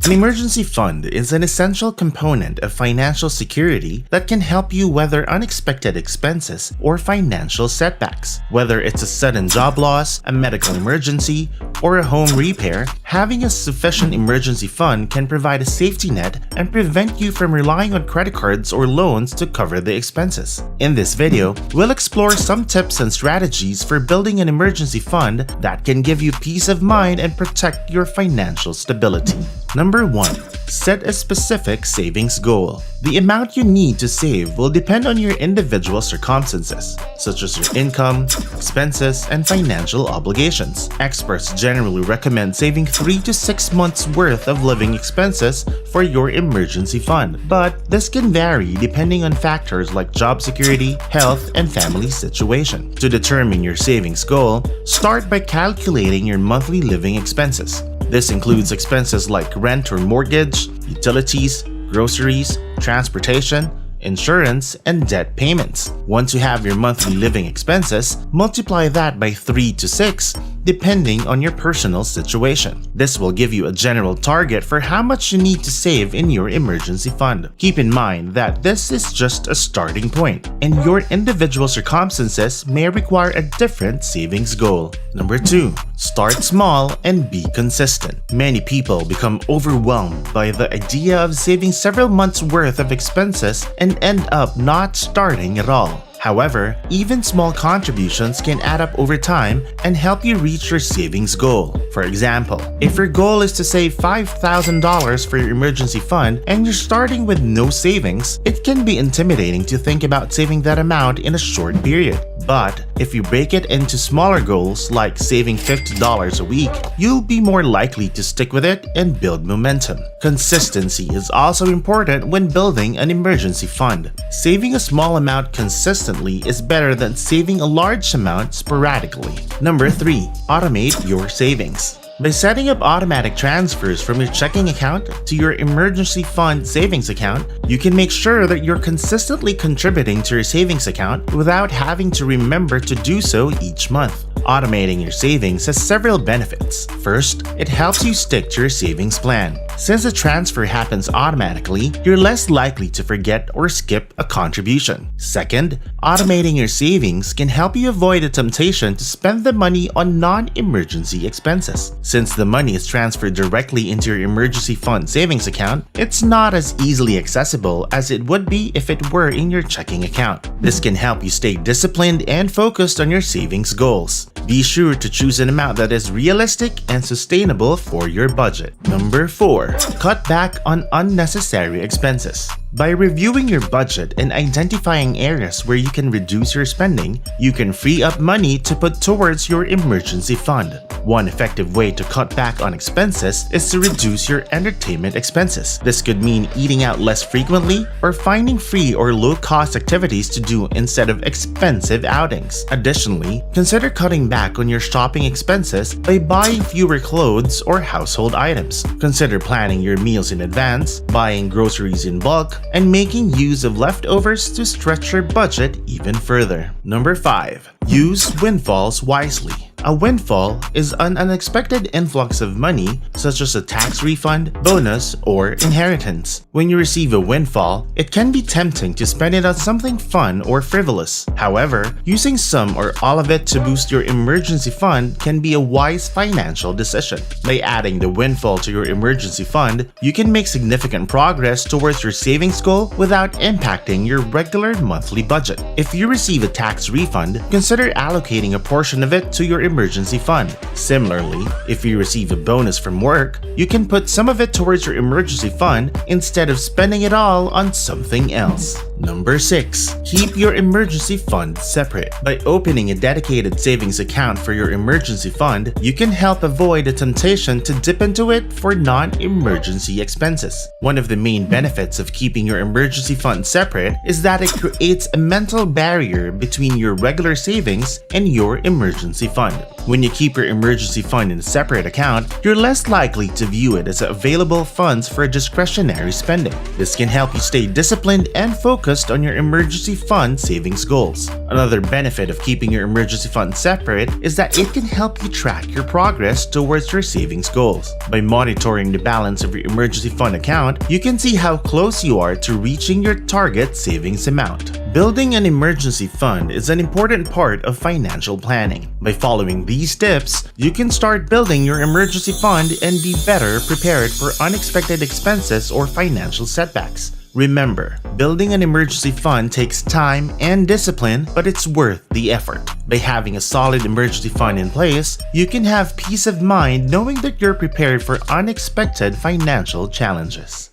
An emergency fund is an essential component of financial security that can help you weather unexpected expenses or financial setbacks. Whether it's a sudden job loss, a medical emergency, or a home repair, having a sufficient emergency fund can provide a safety net and prevent you from relying on credit cards or loans to cover the expenses. In this video, we'll explore some tips and strategies for building an emergency fund that can give you peace of mind and protect your financial stability. Number 1. Set a specific savings goal. The amount you need to save will depend on your individual circumstances, such as your income, expenses, and financial obligations. Experts generally recommend saving 3 to 6 months worth of living expenses for your emergency fund, but this can vary depending on factors like job security, health, and family situation. To determine your savings goal, start by calculating your monthly living expenses. This includes expenses like rent or mortgage, utilities, groceries, transportation, insurance, and debt payments. Once you have your monthly living expenses, multiply that by 3 to 6 depending on your personal situation. This will give you a general target for how much you need to save in your emergency fund. Keep in mind that this is just a starting point, and your individual circumstances may require a different savings goal. Number 2. Start small and be consistent. Many people become overwhelmed by the idea of saving several months' worth of expenses and end up not starting at all. However, even small contributions can add up over time and help you reach your savings goal. For example, if your goal is to save $5,000 for your emergency fund and you're starting with no savings, it can be intimidating to think about saving that amount in a short period. But if you break it into smaller goals like saving $50 a week, you'll be more likely to stick with it and build momentum. Consistency is also important when building an emergency fund. Saving a small amount consistently is better than saving a large amount sporadically. Number 3. Automate your savings. By setting up automatic transfers from your checking account to your emergency fund savings account, you can make sure that you're consistently contributing to your savings account without having to remember to do so each month. Automating your savings has several benefits. First, it helps you stick to your savings plan. Since the transfer happens automatically, you're less likely to forget or skip a contribution. Second, automating your savings can help you avoid the temptation to spend the money on non-emergency expenses. Since the money is transferred directly into your emergency fund savings account, it's not as easily accessible as it would be if it were in your checking account. This can help you stay disciplined and focused on your savings goals. Be sure to choose an amount that is realistic and sustainable for your budget. Number 4. Cut back on unnecessary expenses. By reviewing your budget and identifying areas where you can reduce your spending, you can free up money to put towards your emergency fund. One effective way to cut back on expenses is to reduce your entertainment expenses. This could mean eating out less frequently or finding free or low-cost activities to do instead of expensive outings. Additionally, consider cutting back on your shopping expenses by buying fewer clothes or household items. Consider planning your meals in advance, buying groceries in bulk, and making use of leftovers to stretch your budget even further. Number 5. Use windfalls wisely. A windfall is an unexpected influx of money, such as a tax refund, bonus, or inheritance. When you receive a windfall, it can be tempting to spend it on something fun or frivolous. However, using some or all of it to boost your emergency fund can be a wise financial decision. By adding the windfall to your emergency fund, you can make significant progress towards your savings goal without impacting your regular monthly budget. If you receive a tax refund, consider allocating a portion of it to your emergency fund. Similarly, if you receive a bonus from work, you can put some of it towards your emergency fund instead of spending it all on something else. Number 6. Keep your emergency fund separate. By opening a dedicated savings account for your emergency fund, you can help avoid the temptation to dip into it for non-emergency expenses. One of the main benefits of keeping your emergency fund separate is that it creates a mental barrier between your regular savings and your emergency fund. When you keep your emergency fund in a separate account, you're less likely to view it as available funds for discretionary spending. This can help you stay disciplined and focused on your emergency fund savings goals. Another benefit of keeping your emergency fund separate is that it can help you track your progress towards your savings goals. By monitoring the balance of your emergency fund account, you can see how close you are to reaching your target savings amount. Building an emergency fund is an important part of financial planning. By following these tips, you can start building your emergency fund and be better prepared for unexpected expenses or financial setbacks. Remember, building an emergency fund takes time and discipline, but it's worth the effort. By having a solid emergency fund in place, you can have peace of mind knowing that you're prepared for unexpected financial challenges.